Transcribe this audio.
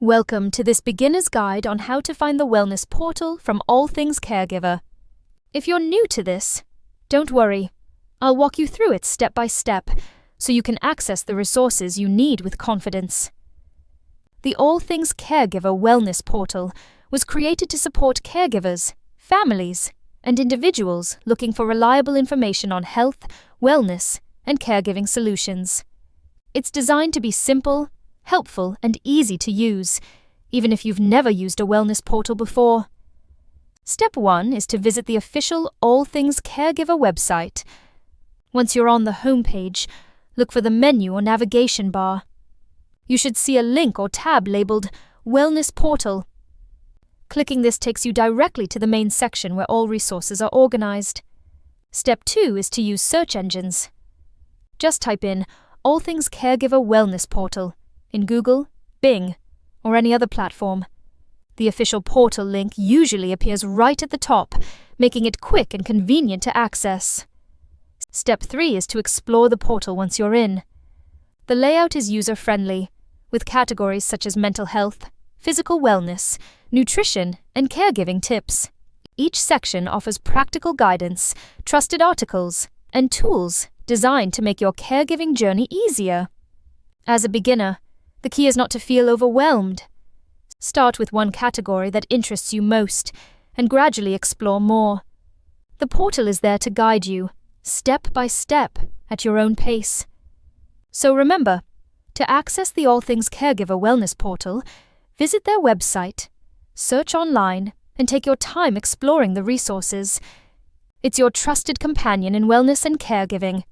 Welcome to this beginner's guide on how to find the wellness portal from All Things Caregiver. If you're new to this, don't worry. I'll walk you through it step by step so you can access the resources you need with confidence. The All Things Caregiver Wellness Portal was created to support caregivers, families, and individuals looking for reliable information on health, wellness, and caregiving solutions. It's designed to be simple, helpful, and easy to use, even if you've never used a wellness portal before. Step 1 is to visit the official All Things Caregiver website. Once you're on the homepage, look for the menu or navigation bar. You should see a link or tab labeled Wellness Portal. Clicking this takes you directly to the main section where all resources are organized. Step 2 is to use search engines. Just type in All Things Caregiver Wellness Portal in Google, Bing, or any other platform. The official portal link usually appears right at the top, making it quick and convenient to access. Step 3 is to explore the portal once you're in. The layout is user-friendly, with categories such as mental health, physical wellness, nutrition, and caregiving tips. Each section offers practical guidance, trusted articles, and tools designed to make your caregiving journey easier. As a beginner, the key is not to feel overwhelmed. Start with one category that interests you most and gradually explore more. The portal is there to guide you, step by step, at your own pace. So remember, to access the All Things Caregiver Wellness Portal, visit their website, search online, and take your time exploring the resources. It's your trusted companion in wellness and caregiving.